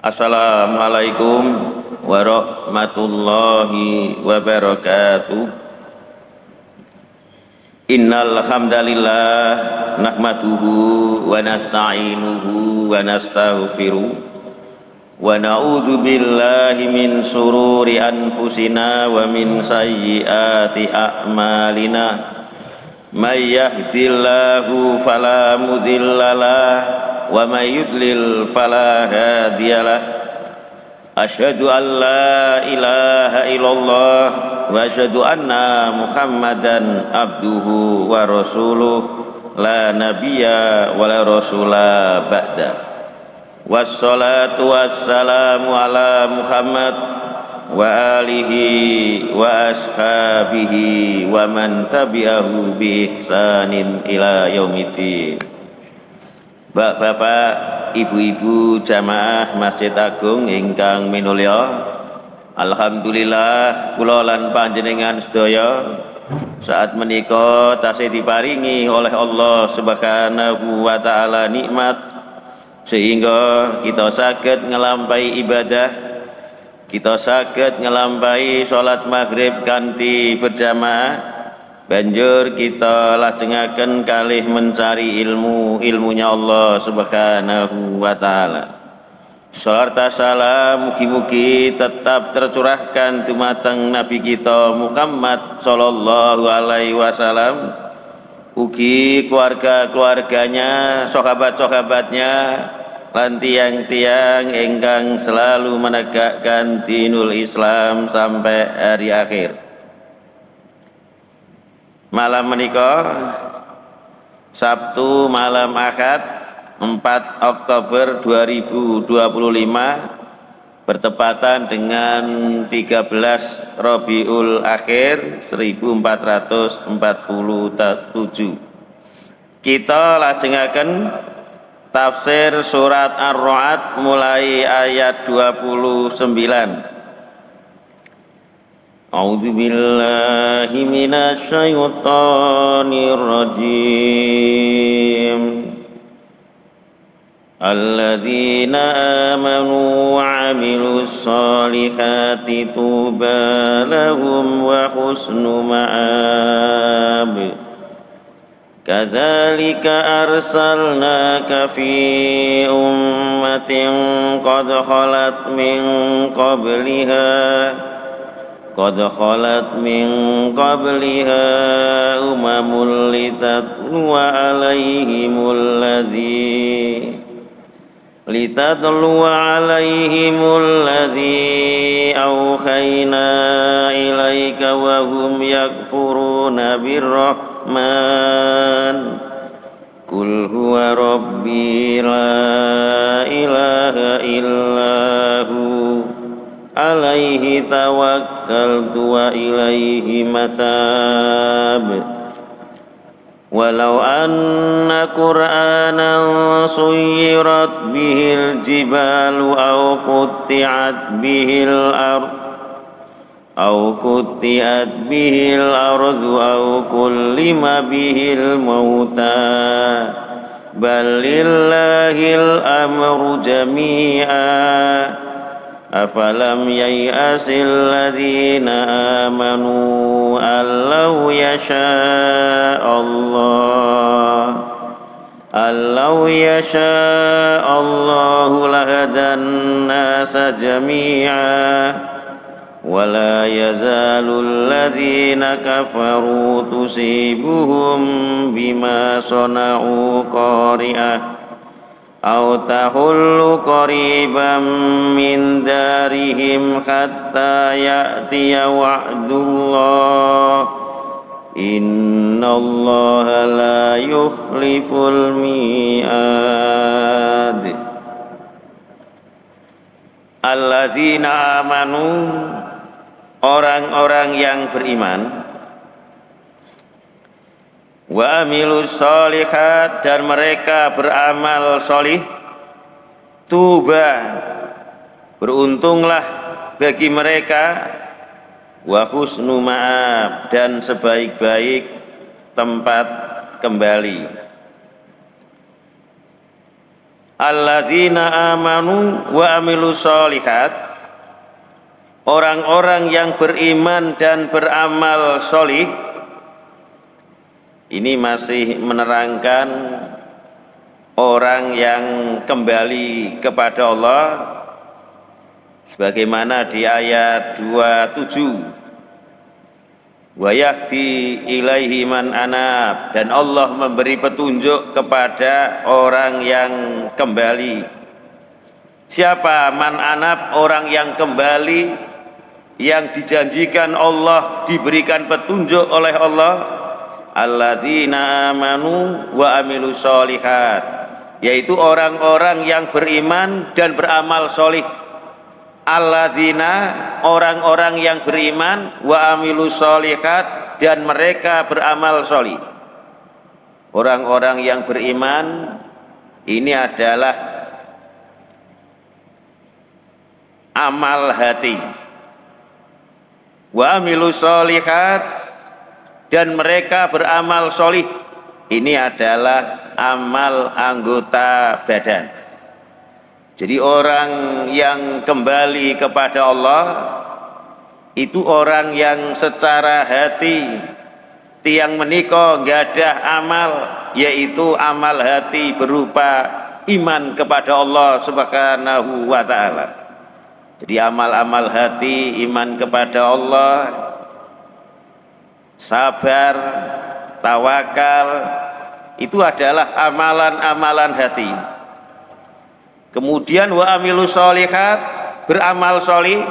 Assalamualaikum warahmatullahi wabarakatuh. Innal hamdalillah nahmaduhu wa nasta'inuhu wa nastaghfiruh wa na'udzu billahi min sururi anfusina wa min sayyiati a'malina. May yahdihillahu fala mudhillalah wa may yudlil fala hadiyalah. Asyhadu an la ilaha illallah wa asyhadu anna Muhammadan abduhu wa rasuluh la nabiyya wa la rasula ba'da. Wassalatu wassalamu ala Muhammad wa alihi wa ashabihi wa man tabi'ahu bi ihsanin ila yaumiddin. Bapak-bapak, ibu-ibu jamaah Masjid Agung ingkang minulya, alhamdulillah kula lan panjenengan sedaya saat menika tasih diparingi oleh Allah Subhanahu wa taala nikmat sehingga kita saged ngelampahi ibadah, kita saged ngelampahi salat maghrib kanthi berjamaah. Banjur kita lajengaken kalih mencari ilmunya Allah Subhanahu wa taala. Sarta salam mugi-mugi tetap tercurahkan dumateng Nabi kita Muhammad sallallahu alaihi wasallam, ugi keluarga-keluarganya, sahabat-sahabatnya, lan tiang-tiang ingkang selalu menegakkan dinul Islam sampai hari akhir. Malam menika Sabtu malam Ahad 4 Oktober 2025 bertepatan dengan 13 Rabiul Akhir 1447. Kita lajengaken tafsir surat Ar-Ra'd mulai ayat 29. A'udzu billahi minasy syaithanir rajim. Alladzina amanu wa 'amilus shalihati tuba lahum wa husnu ma'ab. Kadzalika arsalnaka fi ummatin qad khalat min qabliha umamul litatlu alaihimul ladzi awhayna ilaika wa hum yakfuruna birrahman. Qul huwa rabbi la ilaha illahu alaihi tawakkaltu wa ilaihi matab. Walau anna qur'anan suyirat bihil jibalu aw qutti'at bihil ardu aw kullima bihil mauta bal lillahil amru jami'a. Afalam yai'asil ladzina amanu allau yasha'allahu lahadan nasa jami'a wala yazalul ladzina kafaru tusibuhum bima sana'u qari'ah aw tahullu qariban min darihim hatta ya'tiya wa'dullah innallaha la yukhliful mi'ad. Alladzina amanu, orang-orang yang beriman, wa amilus sholihat, dan mereka beramal solih, tuba, beruntunglah bagi mereka, wa husnu ma'ab, dan sebaik-baik tempat kembali. alladzina amanu wa amilus sholihat, orang-orang yang beriman dan beramal solih. Ini masih menerangkan orang yang kembali kepada Allah sebagaimana di ayat 27, wa yahdi ilaihi man anab, dan Allah memberi petunjuk kepada orang yang kembali. Siapa man anab? Orang yang kembali, yang dijanjikan Allah diberikan petunjuk oleh Allah. Alladzina amanu wa amilus sholihat, yaitu orang-orang yang beriman dan beramal solih. Alladzina, orang-orang yang beriman, wa amilus sholihat, dan mereka beramal solih. Orang-orang yang beriman ini adalah amal hati. Wa amilus sholihat, dan mereka beramal solih, ini adalah amal anggota badan. Jadi orang yang kembali kepada Allah itu orang yang secara hati tiang menika nggadah amal, yaitu amal hati berupa iman kepada Allah Subhanahu wa ta'ala. Jadi amal-amal hati, iman kepada Allah, sabar, tawakal, itu adalah amalan-amalan hati. Kemudian wa amilus sholihat, beramal solih,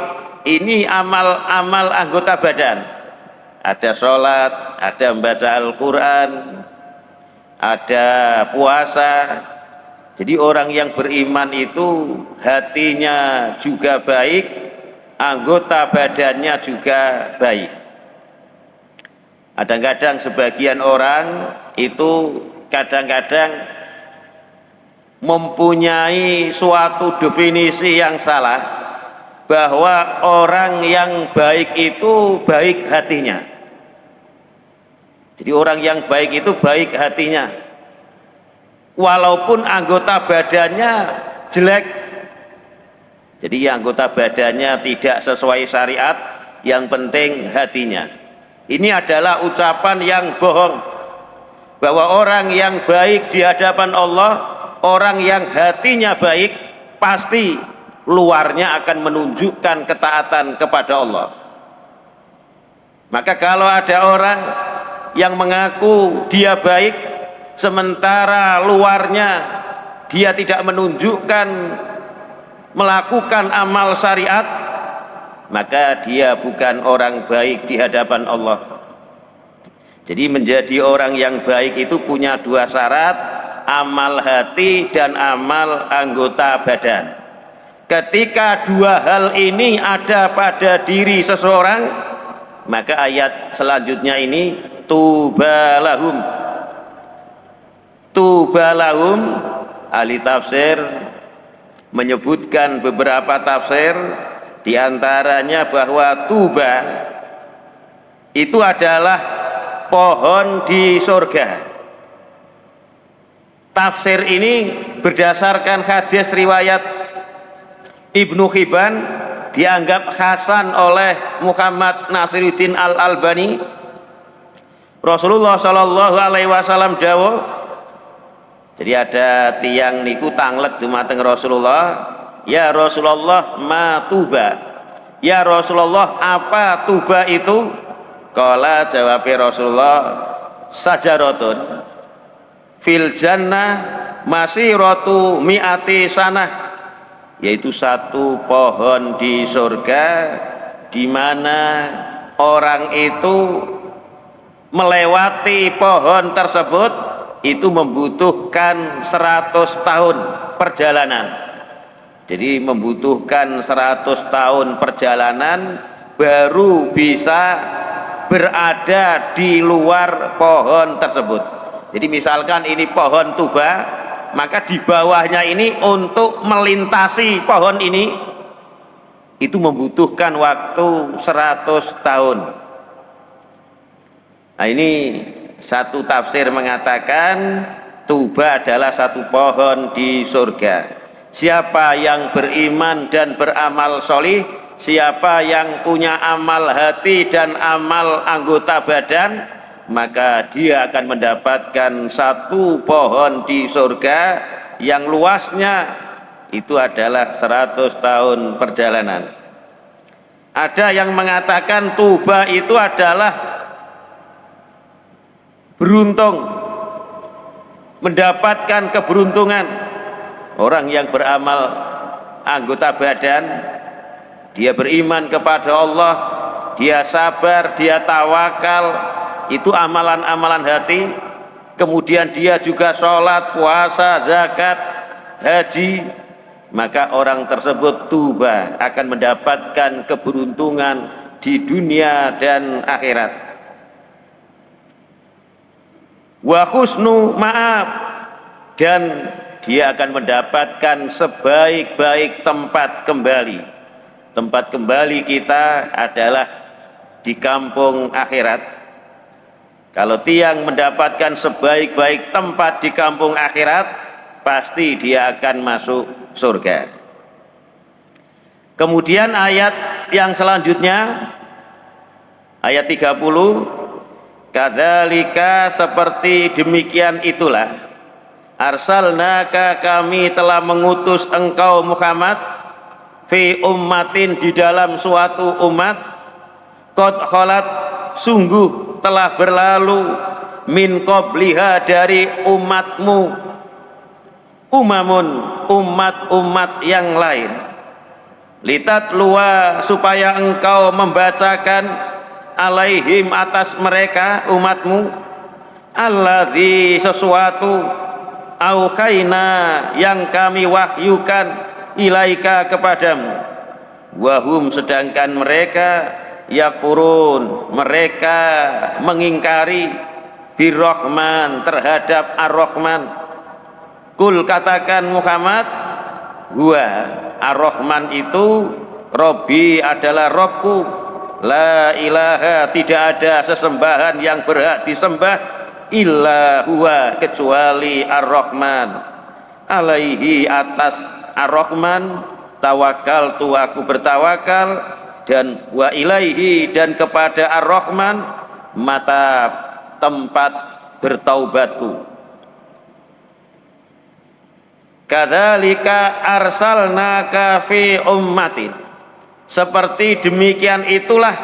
ini amal-amal anggota badan. Ada sholat, ada membaca Al-Quran, ada puasa. Jadi orang yang beriman itu hatinya juga baik, anggota badannya juga baik. Kadang-kadang sebagian orang itu kadang-kadang mempunyai suatu definisi yang salah, bahwa orang yang baik itu baik hatinya. Jadi orang yang baik itu baik hatinya, walaupun anggota badannya jelek. Jadi anggota badannya tidak sesuai syariat, yang penting hatinya. Ini adalah ucapan yang bohong, bahwa orang yang baik di hadapan Allah, orang yang hatinya baik, pasti luarnya akan menunjukkan ketaatan kepada Allah. Maka kalau ada orang yang mengaku dia baik, sementara luarnya dia tidak menunjukkan melakukan amal syariat, maka dia bukan orang baik di hadapan Allah. Jadi menjadi orang yang baik itu punya dua syarat, amal hati dan amal anggota badan. Ketika dua hal ini ada pada diri seseorang, maka ayat selanjutnya ini tubalahum. Tubalahum, ahli tafsir menyebutkan beberapa tafsir, di antaranya bahwa tuba itu adalah pohon di surga. Tafsir ini berdasarkan hadis riwayat Ibnu Hibban, dianggap hasan oleh Muhammad Nasiruddin Al-Albani. Rasulullah Shallallahu Alaihi Wasallam dawuh, jadi ada tiang niku tanglet dumateng Rasulullah, ya Rasulullah ma tuba, ya Rasulullah apa tuba itu? Qala, jawab Rasulullah, sajaratun fil jannah masiratu mi'ati sanah, yaitu satu pohon di surga di mana orang itu melewati pohon tersebut itu membutuhkan 100 tahun perjalanan. Jadi membutuhkan 100 tahun perjalanan baru bisa berada di luar pohon tersebut. Jadi misalkan ini pohon tuba, maka di bawahnya ini untuk melintasi pohon ini itu membutuhkan waktu 100 tahun. Nah, ini satu tafsir mengatakan Tuba adalah satu pohon di surga. Siapa yang beriman dan beramal solih, siapa yang punya amal hati dan amal anggota badan, maka dia akan mendapatkan satu pohon di surga yang luasnya itu adalah 100 tahun perjalanan. Ada yang mengatakan Tuba itu adalah beruntung, mendapatkan keberuntungan. Orang yang beramal anggota badan, dia beriman kepada Allah, dia sabar, dia tawakal, itu amalan-amalan hati. Kemudian dia juga sholat, puasa, zakat, haji, maka orang tersebut Tuba akan mendapatkan keberuntungan di dunia dan akhirat. Wa husnu ma'ab, dan dia akan mendapatkan sebaik-baik tempat kembali. Tempat kembali kita adalah di kampung akhirat. Kalau tiang mendapatkan sebaik-baik tempat di kampung akhirat, pasti dia akan masuk surga. Kemudian ayat yang selanjutnya, ayat 30, kadzalika, seperti demikian itulah, arsalnaka, kami telah mengutus engkau Muhammad, fi ummatin, di dalam suatu umat, qad khalat, sungguh telah berlalu, min qabliha, dari umatmu, umamun, umat-umat yang lain, litatluwa, supaya engkau membacakan, alaihim, atas mereka umatmu, alladzi, sesuatu, auhaina, yang kami wahyukan, ilaika, kepadamu, wahum, sedangkan mereka, yakfurun, mereka mengingkari, birrahman, terhadap ar-Rahman. Kul, katakan Muhammad, huwa, ar-Rahman itu, Robbi, adalah Robku, la ilaha, tidak ada sesembahan yang berhak disembah, illa huwa, kecuali ar-Rahman, alaihi, atas ar-Rahman, tawakal tu, aku bertawakal, dan wa ilaihi, dan kepada ar-Rahman, mata, tempat bertaubatku. Kadzalika arsalnaka fi ummatin, seperti demikian itulah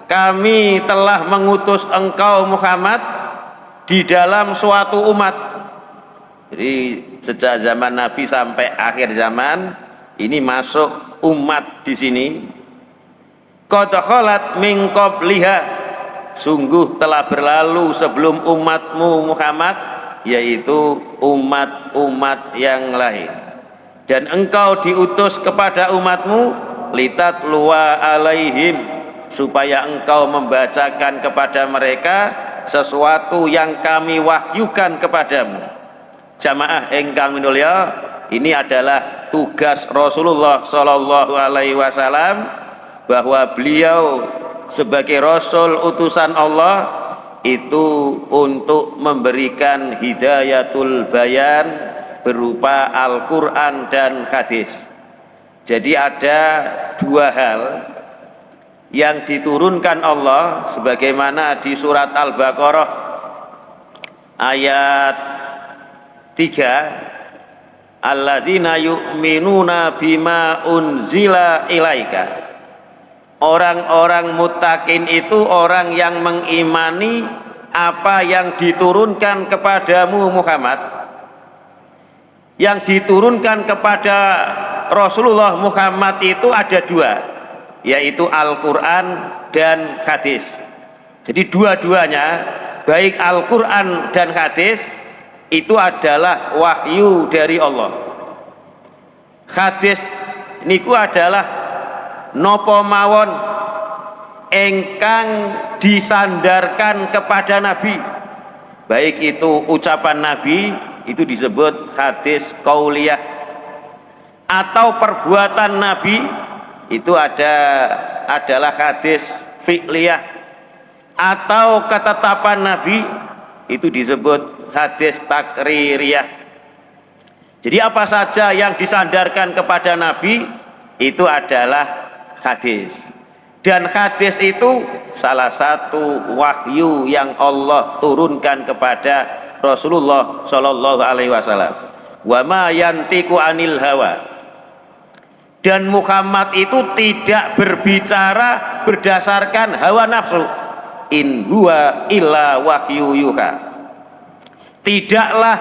kami telah mengutus engkau Muhammad di dalam suatu umat. Jadi sejak zaman Nabi sampai akhir zaman ini masuk umat di sini. Qad khalat min qabliha, sungguh telah berlalu sebelum umatmu Muhammad, yaitu umat-umat yang lain. Dan engkau diutus kepada umatmu, litatluwa alaihim, supaya engkau membacakan kepada mereka sesuatu yang kami wahyukan kepadamu. Jamaah ingkang minulya, ini adalah tugas Rasulullah Shallallahu Alaihi Wasallam, bahwa beliau sebagai Rasul utusan Allah itu untuk memberikan hidayatul bayan berupa Al-Quran dan hadis. Jadi ada dua hal yang diturunkan Allah, sebagaimana di surat Al-Baqarah ayat 3, alladzina yu'minuna bima unzila ilaika. Orang-orang muttaqin itu orang yang mengimani apa yang diturunkan kepadamu Muhammad. Yang diturunkan kepada Rasulullah Muhammad itu ada dua, yaitu Al-Quran dan hadis. Jadi dua-duanya, baik Al-Quran dan hadis, itu adalah wahyu dari Allah. Hadis niku adalah nopo mawon engkang disandarkan kepada Nabi, baik itu ucapan Nabi, itu disebut hadis qauliyah, atau perbuatan Nabi, itu adalah hadis fi'liyah, atau ketetapan Nabi, itu disebut hadis takririyah. Jadi apa saja yang disandarkan kepada Nabi itu adalah hadis. Dan hadis itu salah satu wahyu yang Allah turunkan kepada Rasulullah Shallallahu Alaihi Wasallam. Wa ma yantiqu anil hawa. Dan Muhammad itu tidak berbicara berdasarkan hawa nafsu. In huwa illa wahyu yuha. Tidaklah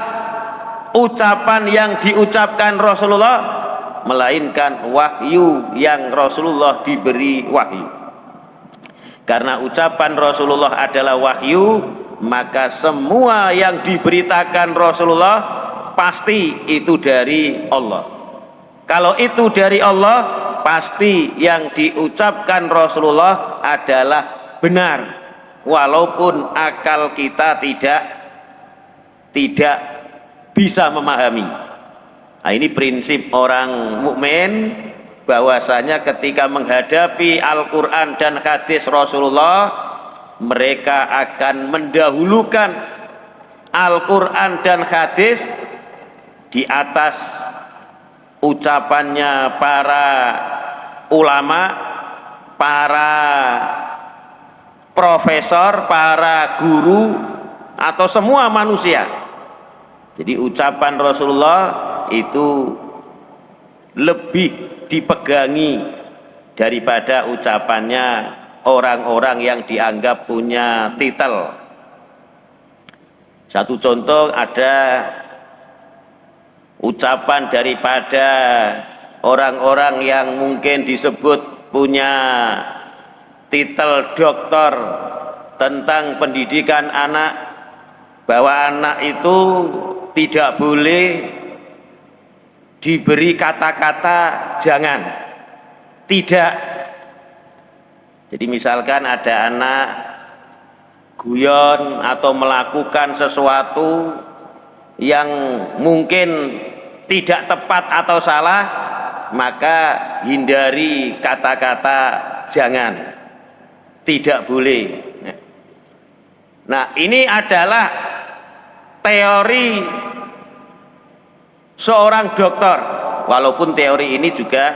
ucapan yang diucapkan Rasulullah melainkan wahyu yang Rasulullah diberi wahyu. Karena ucapan Rasulullah adalah wahyu, maka semua yang diberitakan Rasulullah pasti itu dari Allah. Kalau itu dari Allah, pasti yang diucapkan Rasulullah adalah benar, walaupun akal kita tidak bisa memahami. Nah, ini prinsip orang mukmin, bahwasanya ketika menghadapi Al-Quran dan hadis Rasulullah, mereka akan mendahulukan Al-Quran dan hadis di atas ucapannya para ulama, para profesor, para guru, atau semua manusia. Jadi ucapan Rasulullah itu lebih dipegangi daripada ucapannya orang-orang yang dianggap punya titel. Satu contoh, ada ucapan daripada orang-orang yang mungkin disebut punya titel doktor tentang pendidikan anak, bahwa anak itu tidak boleh diberi kata-kata jangan, tidak. Jadi misalkan ada anak guyon atau melakukan sesuatu yang mungkin tidak tepat atau salah, maka hindari kata-kata jangan, tidak boleh. Nah, ini adalah teori seorang dokter, walaupun teori ini juga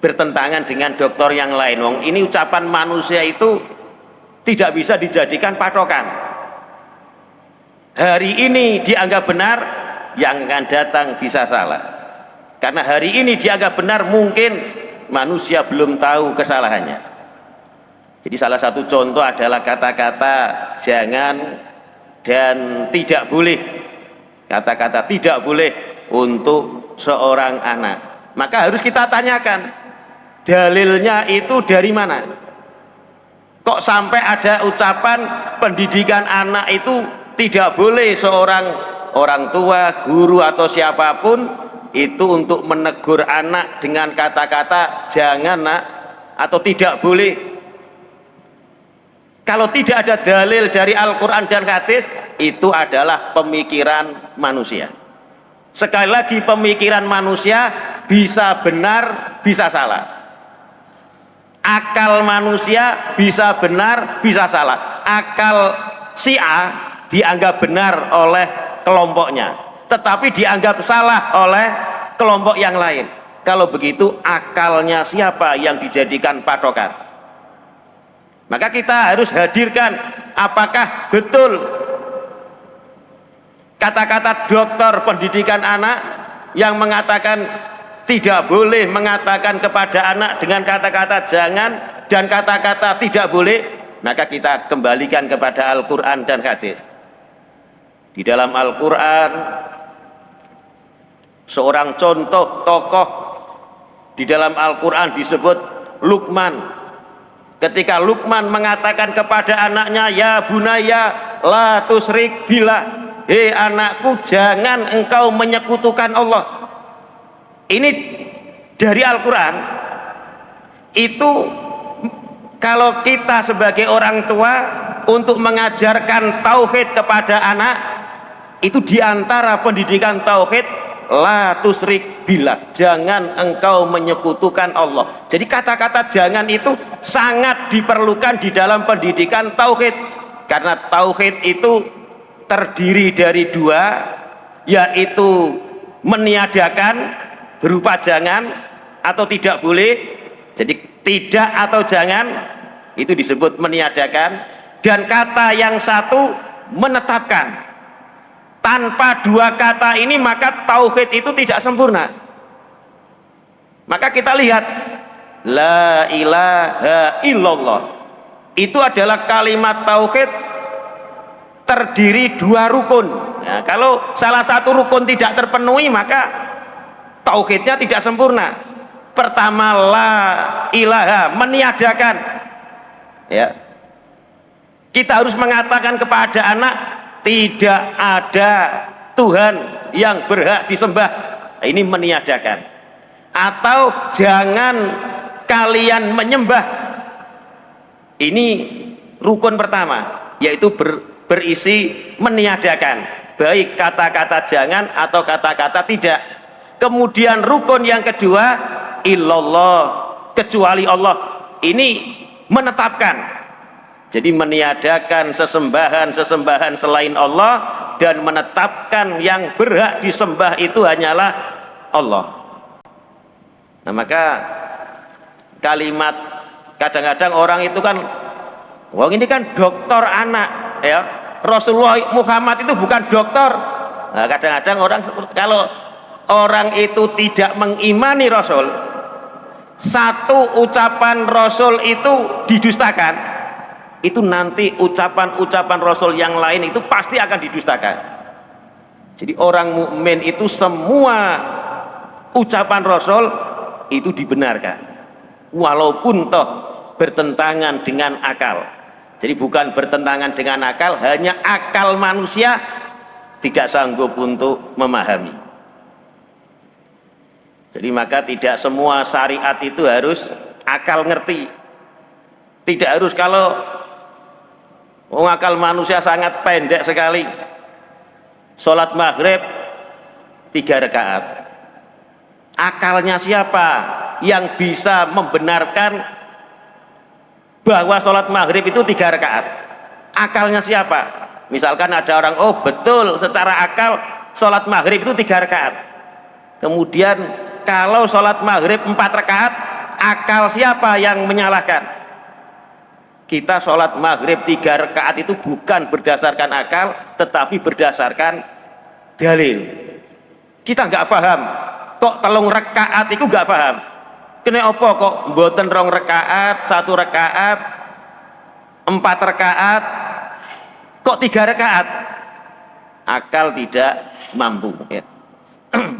bertentangan dengan dokter yang lain. Wong, ini ucapan manusia itu tidak bisa dijadikan patokan. Hari ini dianggap benar, yang akan datang bisa salah. Karena hari ini dianggap benar, mungkin manusia belum tahu kesalahannya. Jadi salah satu contoh adalah kata-kata jangan dan tidak boleh. Kata-kata tidak boleh untuk seorang anak. Maka harus kita tanyakan, dalilnya itu dari mana? Kok sampai ada ucapan pendidikan anak itu tidak boleh seorang orang tua, guru atau siapapun itu untuk menegur anak dengan kata-kata jangan nak atau tidak boleh. Kalau tidak ada dalil dari Al-Quran dan hadis, itu adalah pemikiran manusia. Sekali lagi, pemikiran manusia bisa benar, bisa salah. Akal manusia bisa benar, bisa salah. Akal si A dianggap benar oleh kelompoknya, tetapi dianggap salah oleh kelompok yang lain. Kalau begitu, akalnya siapa yang dijadikan patokan? Maka kita harus hadirkan apakah betul kata-kata dokter pendidikan anak yang mengatakan tidak boleh mengatakan kepada anak dengan kata-kata jangan dan kata-kata tidak boleh. Maka kita kembalikan kepada Al-Quran dan hadis. Di dalam Al-Quran, seorang contoh tokoh di dalam Al-Quran disebut Luqman. Ketika Luqman mengatakan kepada anaknya, ya bunaya la tusrik billah, hei anakku, jangan engkau menyekutukan Allah. Ini dari Al-Quran. Itu kalau kita sebagai orang tua untuk mengajarkan tauhid kepada anak, itu diantara pendidikan tauhid, la tusrik billah, jangan engkau menyekutukan Allah. Jadi kata-kata jangan itu sangat diperlukan di dalam pendidikan tauhid, karena tauhid itu terdiri dari dua, yaitu meniadakan berupa jangan atau tidak boleh. Jadi tidak atau jangan itu disebut meniadakan, dan kata yang satu menetapkan. Tanpa dua kata ini maka tauhid itu tidak sempurna. Maka kita lihat la ilaha illallah itu adalah kalimat tauhid terdiri dua rukun. Nah, kalau salah satu rukun tidak terpenuhi maka tauhidnya tidak sempurna. Pertama, la ilaha, meniadakan. Ya, kita harus mengatakan kepada anak tidak ada Tuhan yang berhak disembah. Ini meniadakan. Atau jangan kalian menyembah. Ini rukun pertama, yaitu berisi meniadakan, baik kata-kata jangan atau kata-kata tidak. Kemudian rukun yang kedua, illallah, kecuali Allah. Ini menetapkan. Jadi meniadakan sesembahan selain Allah dan menetapkan yang berhak disembah itu hanyalah Allah. Nah, maka kalimat kadang-kadang orang itu kan, wah ini kan dokter anak, ya. Rasulullah Muhammad itu bukan dokter. Nah, kadang-kadang orang kalau orang itu tidak mengimani Rasul, satu ucapan Rasul itu didustakan, itu nanti ucapan-ucapan Rasul yang lain itu pasti akan didustakan. Jadi orang mukmin itu semua ucapan Rasul itu dibenarkan, walaupun toh bertentangan dengan akal. Jadi bukan bertentangan dengan akal, hanya akal manusia tidak sanggup untuk memahami. Jadi maka tidak semua syariat itu harus akal ngerti. Tidak harus, kalau akal manusia sangat pendek sekali. Sholat maghrib 3 rakaat. Akalnya siapa yang bisa membenarkan bahwa sholat maghrib itu 3 rakaat? Akalnya siapa? Misalkan ada orang, oh betul secara akal sholat maghrib itu 3 rakaat. Kemudian kalau sholat maghrib 4 rakaat, akal siapa yang menyalahkan? Kita sholat maghrib 3 rakaat itu bukan berdasarkan akal, tetapi berdasarkan dalil. Kita nggak paham kok 3 rakaat itu nggak paham. Kena apa kok mboten 2 rakaat, 1 rakaat, 4 rakaat, kok 3 rakaat? Akal tidak mampu, ya.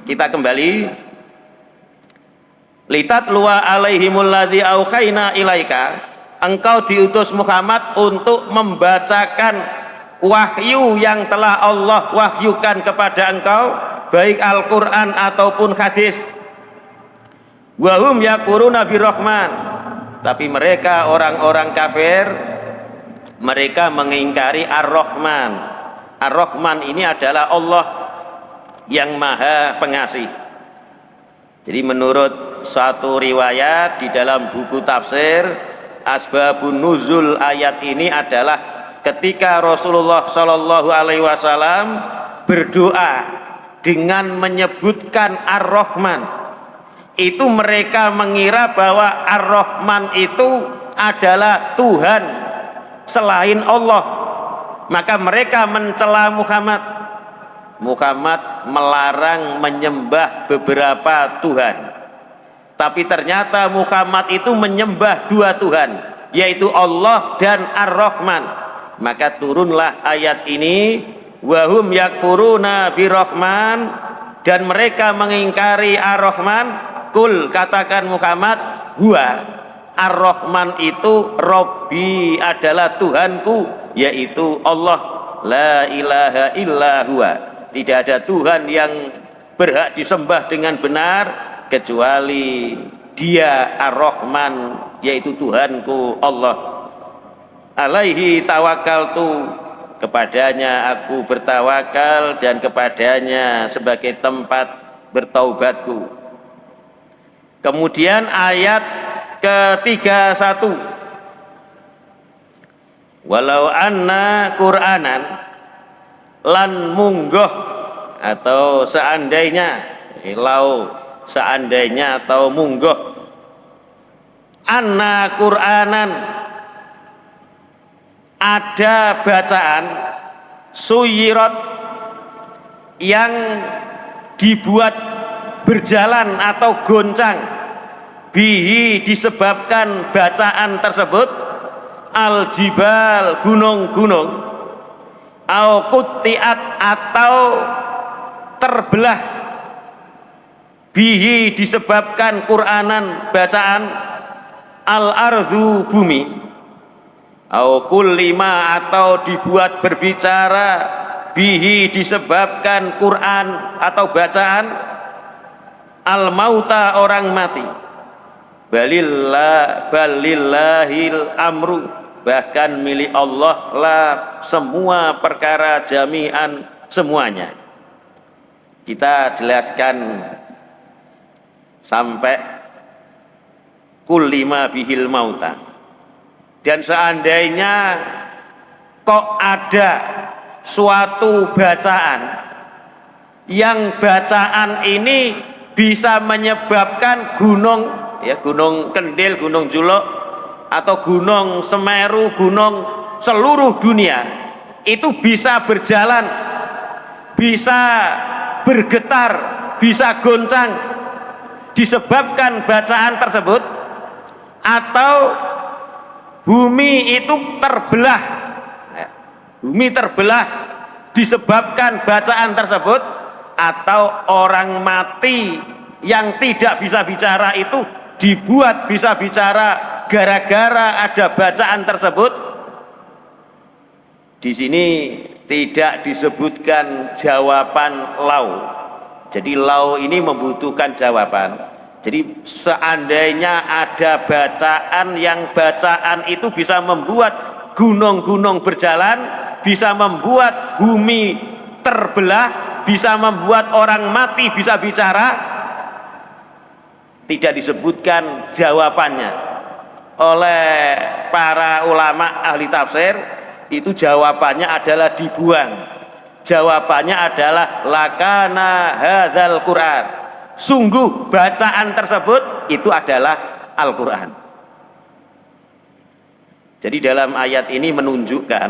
Kita kembali, litat luwa alaihimul ladzi auhayna ilaika, engkau diutus Muhammad untuk membacakan wahyu yang telah Allah wahyukan kepada engkau, baik Al-Quran ataupun hadis. Wahum yakuruna birrahman, tapi mereka orang-orang kafir, mereka mengingkari Ar-Rahman. Ar-Rahman ini adalah Allah yang maha pengasih. Jadi menurut suatu riwayat di dalam buku tafsir, asbabun nuzul ayat ini adalah ketika Rasulullah Shallallahu Alaihi Wasallam berdoa dengan menyebutkan Ar-Rahman, itu mereka mengira bahwa Ar-Rahman itu adalah Tuhan selain Allah. Maka mereka mencela Muhammad. Muhammad melarang menyembah beberapa Tuhan, tapi ternyata Muhammad itu menyembah 2 Tuhan, yaitu Allah dan Ar-Rahman. Maka turunlah ayat ini, wahum yakfuruna birrahman, dan mereka mengingkari Ar-Rahman. Kul, katakan Muhammad, huwa Ar-Rahman itu Robbi, adalah Tuhanku, yaitu Allah. La ilaha illa huwa, tidak ada Tuhan yang berhak disembah dengan benar kecuali Dia, Ar-Rahman, yaitu Tuhanku Allah. Alaihi tawakkaltu, kepadanya aku bertawakal dan kepadanya sebagai tempat bertaubatku. Kemudian ayat ke-31, walau anna Qur'anan lan munggoh atau seandainya, lau seandainya atau munggoh, anna Qur'anan ada bacaan suyirat yang dibuat berjalan atau goncang, bihi disebabkan bacaan tersebut, al jibal gunung-gunung, au qutti'at atau terbelah, bihi disebabkan Qur'anan bacaan, al ardu bumi, au kullima atau dibuat berbicara, bihi disebabkan Quran atau bacaan, al mauta orang mati, balillahil amru bahkan milik Allah lah semua perkara jami'an semuanya. Kita jelaskan sampai kullima bihil mauta. Dan seandainya kok ada suatu bacaan yang bacaan ini bisa menyebabkan gunung, ya gunung Kendil, gunung Julok atau gunung Semeru, gunung seluruh dunia itu bisa berjalan, bisa bergetar, bisa goncang disebabkan bacaan tersebut, atau bumi itu terbelah, bumi terbelah disebabkan bacaan tersebut, atau orang mati yang tidak bisa bicara itu dibuat bisa bicara gara-gara ada bacaan tersebut. Di sini tidak disebutkan jawaban lau. Jadi lau ini membutuhkan jawaban. Jadi seandainya ada bacaan yang bacaan itu bisa membuat gunung-gunung berjalan, bisa membuat bumi terbelah, bisa membuat orang mati bisa bicara, tidak disebutkan jawabannya oleh para ulama ahli tafsir. Itu jawabannya adalah dibuang. Jawabannya adalah lakana hadzal Quran. Sungguh bacaan tersebut itu adalah Al-Quran. Jadi dalam ayat ini menunjukkan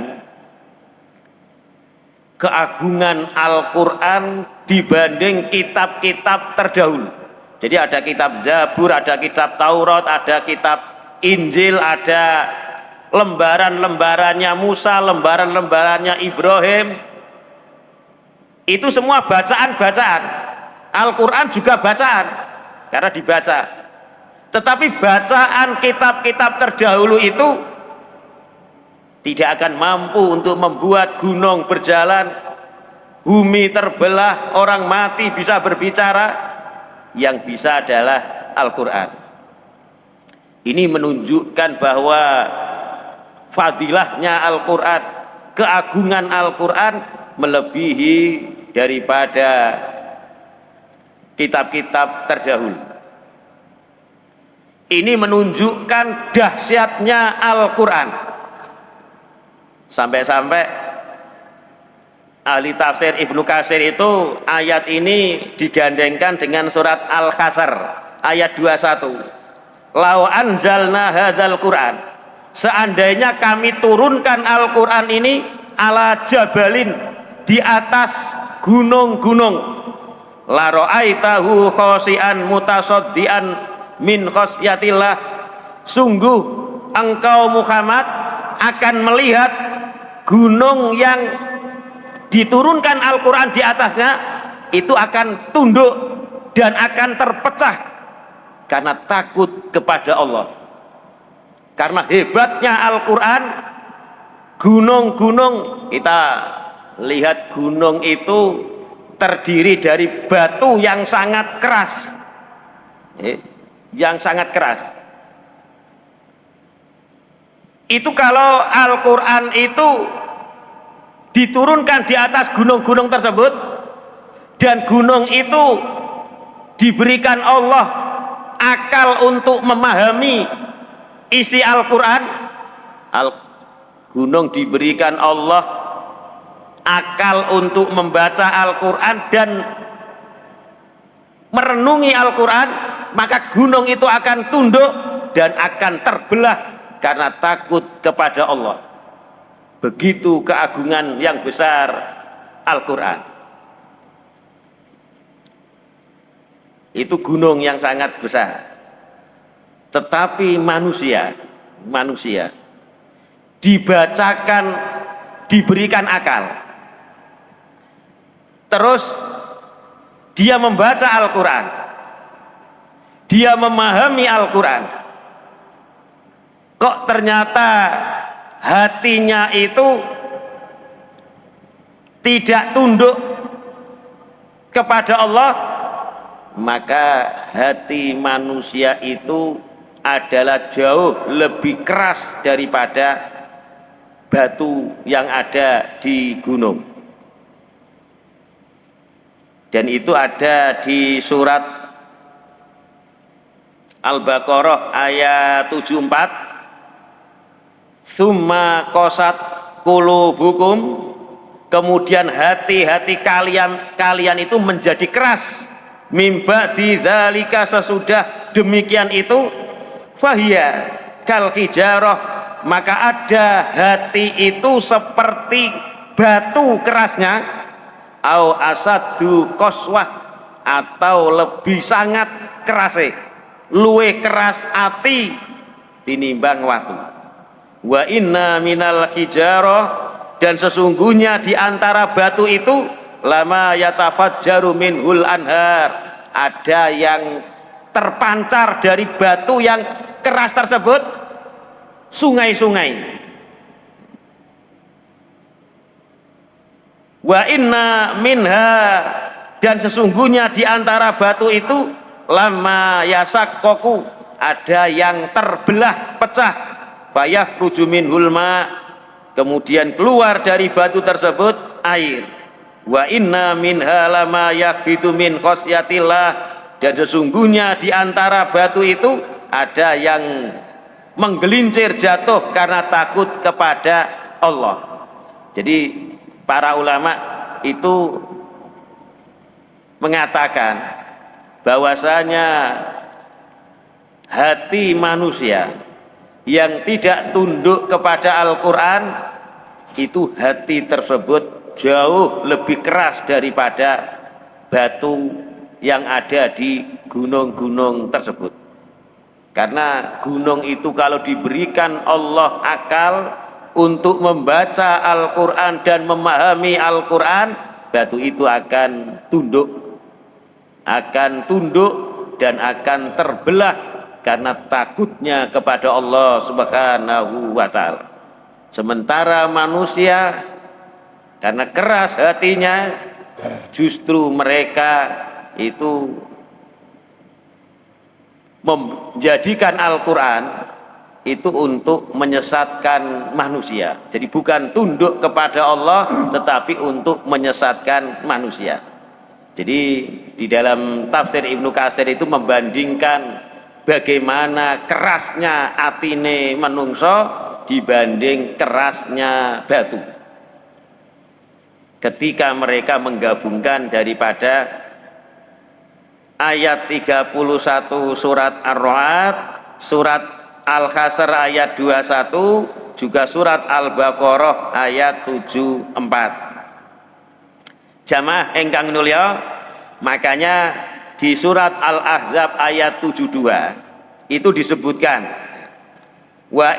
keagungan Al-Quran dibanding kitab-kitab terdahulu. Jadi ada kitab Zabur, ada kitab Taurat, ada kitab Injil, ada lembaran-lembarannya Musa, lembaran-lembarannya Ibrahim. Itu semua bacaan-bacaan. Al-Quran juga bacaan karena dibaca. Tetapi bacaan kitab-kitab terdahulu itu tidak akan mampu untuk membuat gunung berjalan, bumi terbelah, orang mati bisa berbicara. Yang bisa adalah Al-Quran. Ini menunjukkan bahwa fadilahnya Al-Quran, keagungan Al-Quran melebihi daripada kitab-kitab terdahulu. Ini menunjukkan dahsyatnya Al-Quran. Sampai-sampai ahli tafsir Ibnu Katsir itu ayat ini digandengkan dengan surat Al-Hasr ayat 21. Lau anzalna hadzal Quran, seandainya kami turunkan Al-Quran ini ala jabalin, di atas gunung-gunung, la ra'aitahu khasi'an mutasaddian min khasyatillah, sungguh engkau Muhammad akan melihat gunung yang diturunkan Al-Quran di atasnya itu akan tunduk dan akan terpecah karena takut kepada Allah. Karena hebatnya Al-Quran, gunung-gunung, kita lihat gunung itu terdiri dari batu yang sangat keras, yang sangat keras. Itu kalau Al-Quran itu diturunkan di atas gunung-gunung tersebut, dan gunung itu diberikan Allah akal untuk memahami isi Al-Quran, gunung diberikan Allah akal untuk membaca Al-Quran dan merenungi Al-Quran, maka gunung itu akan tunduk dan akan terbelah karena takut kepada Allah. Begitu keagungan yang besar Al-Quran. Itu gunung yang sangat besar. Tetapi manusia dibacakan, diberikan akal, terus dia membaca Al-Quran, dia memahami Al-Quran, kok ternyata hatinya itu tidak tunduk kepada Allah, maka hati manusia itu adalah jauh lebih keras daripada batu yang ada di gunung. Dan itu ada di surat Al-Baqarah ayat 74. Summa qasat qulubukum, kemudian hati-hati kalian itu menjadi keras, mimba di dzalika, sesudah demikian itu, fahiya kal hijarah, maka ada hati itu seperti batu kerasnya, au asadu qaswah, atau lebih sangat kerase, luwe keras hati tinimbang watu. Wa inna minal hijarah, dan sesungguhnya di antara batu itu, lama yatafajjaru minhul anhar, ada yang terpancar dari batu yang keras tersebut sungai-sungai. Wa inna minha, dan sesungguhnya di antara batu itu, lama yasakkoku, ada yang terbelah pecah, fayakhruju minhul ma, kemudian keluar dari batu tersebut air. Wa inna minha lama yakbitu min khosyatillah, dan sesungguhnya di antara batu itu ada yang menggelincir jatuh karena takut kepada Allah. Jadi para ulama itu mengatakan bahwasanya hati manusia yang tidak tunduk kepada Al-Quran, itu hati tersebut jauh lebih keras daripada batu yang ada di gunung-gunung tersebut. Karena gunung itu kalau diberikan Allah akal untuk membaca Al-Quran dan memahami Al-Quran, batu itu akan tunduk dan akan terbelah karena takutnya kepada Allah Subhanahu wa ta'ala. Sementara manusia karena keras hatinya, justru mereka itu menjadikan Al-Quran itu untuk menyesatkan manusia. Jadi bukan tunduk kepada Allah, tetapi untuk menyesatkan manusia. Jadi di dalam tafsir Ibnu Katsir itu membandingkan bagaimana kerasnya atine menungso dibanding kerasnya batu. Ketika mereka menggabungkan daripada ayat 31 surat Ar-Ra'd, surat Al-Hasr ayat 21, juga surat Al-Baqarah ayat 74. Jamaah engkang nulya, makanya di surat Al-Ahzab ayat 72 itu disebutkan, wa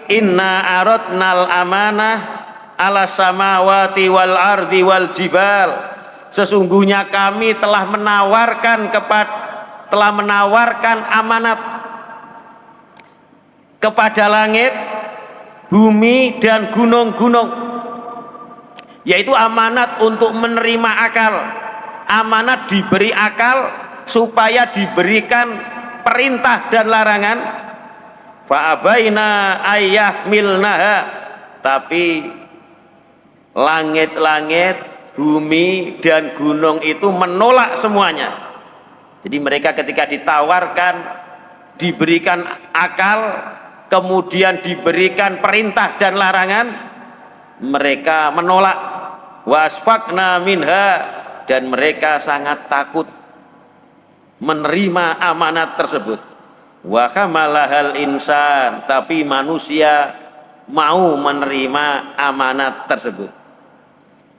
inna aradnal amanah ala samawati wal ardi wal jibal, sesungguhnya kami telah menawarkan amanat kepada langit, bumi dan gunung-gunung, yaitu amanat untuk menerima akal, amanat diberi akal supaya diberikan perintah dan larangan. Fa'abaina ayyahmilnaha, tapi langit-langit, bumi dan gunung itu menolak semuanya. Jadi mereka ketika ditawarkan, diberikan akal, kemudian diberikan perintah dan larangan, mereka menolak. wa asfaqna minha, dan mereka sangat takut menerima amanat tersebut. Wa hamalahal insan, tapi manusia mau menerima amanat tersebut.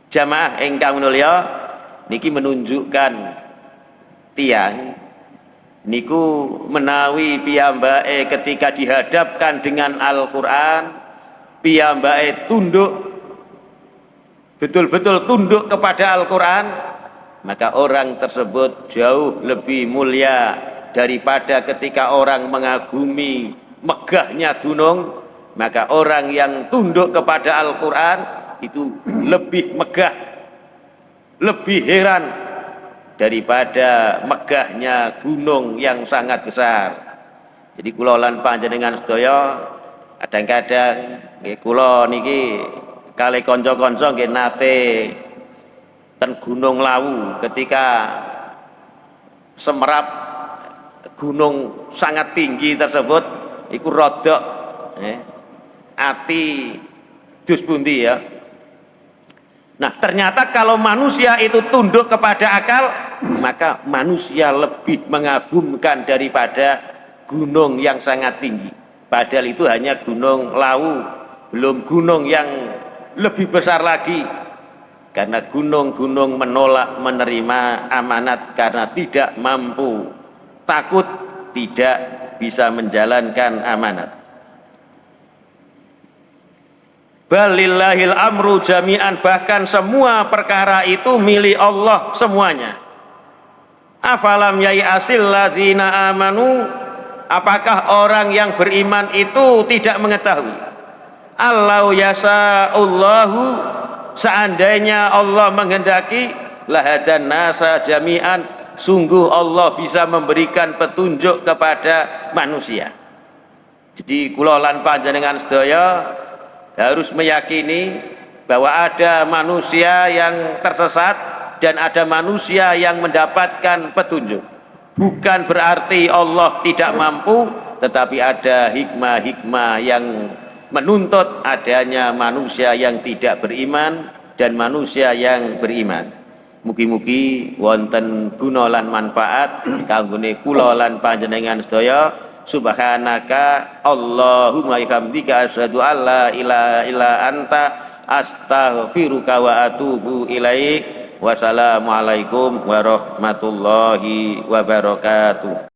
Jamaah ingkang mulya, niki menunjukkan tiang niku menawi piyambake ketika dihadapkan dengan Al-Qur'an, piyambake tunduk, betul-betul tunduk kepada Al-Qur'an, maka orang tersebut jauh lebih mulia daripada ketika orang mengagumi megahnya gunung. Maka orang yang tunduk kepada Al-Qur'an itu lebih megah, lebih heran daripada megahnya gunung yang sangat besar. Jadi kula lan panjenengan sedaya kadang-kadang nggih kula niki kalih kanca-kanca nggih nate ten Gunung Lawu ketika semerap gunung sangat tinggi tersebut iku rodok ati dus pundi ya. Nah, ternyata kalau manusia itu tunduk kepada akal, maka manusia lebih mengagumkan daripada gunung yang sangat tinggi. Padahal itu hanya Gunung Lawu, belum gunung yang lebih besar lagi. Karena gunung-gunung menolak menerima amanat karena tidak mampu, takut tidak bisa menjalankan amanat. Balillahil amru jami'an, bahkan semua perkara itu milik Allah semuanya. Afalam yai'asil ladzina amanu, apakah orang yang beriman itu tidak mengetahui? Allau yasa'ullahu, seandainya Allah menghendaki, lahadan nasa jami'an, sungguh Allah bisa memberikan petunjuk kepada manusia. Jadi kula lan panjenengan sedaya harus meyakini bahwa ada manusia yang tersesat dan ada manusia yang mendapatkan petunjuk. Bukan berarti Allah tidak mampu, tetapi ada hikmah-hikmah yang menuntut adanya manusia yang tidak beriman dan manusia yang beriman. Mugi-mugi wonten guna lan manfaat kanggone kula lan panjenengan sedaya. Subhanaka Allahumma bihamdika asyhadu an la ilaha illa anta astaghfiruka wa atubu ilaik. Wassalamualaikum warahmatullahi wabarakatuh.